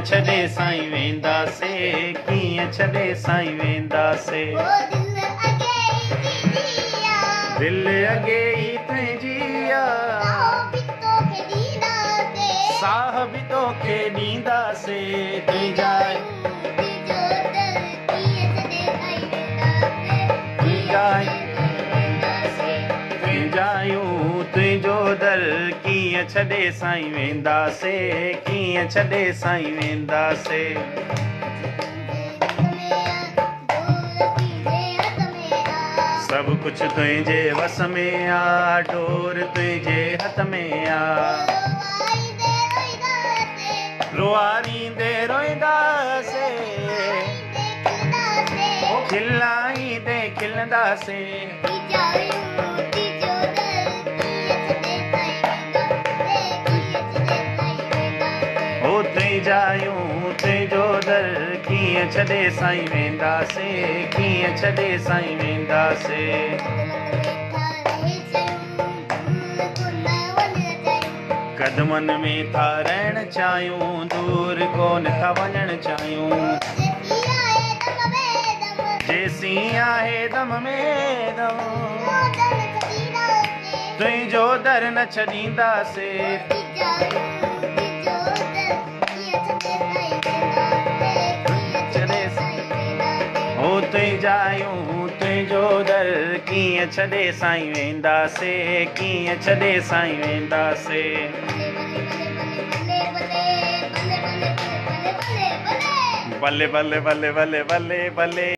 छॾे साईं वेंदासीं, कीअं छॾे साईं वेंदासीं। दिलि अॻे ई तुंहिंजी साह बि तोखे ॾींदासीं। तुंहिंजा तुंहिंजायूं तुंहिंजो दर कीअं छॾे साईं वेंदासीं, कीअं छॾे साईं वेंदासीं। सभु कुझु तुंहिंजे वस में आ, डोर तुंहिंजे हथ में आ। रुआरींदे रोईंदासीं, खिलाईंदे खिलंदासीं। ओ तुंहिंजायूं तुंहिंजो दर कीअं छॾे साईं वेंदासीं, कीअं छॾे साईं वेंदासीं। कदमनि में था रहण चाहियूं, दूर कोन था वञण चाहियूं। जेसीं आहे दम में दम, तुंहिंजो दर न छॾींदासीं। ओ तुंहिंजायूं तुंहिंजो दर कीअं छॾे साईं वेंदासीं, कीअं छॾे साईं वेंदासीं। भले भले भले भले भले भले।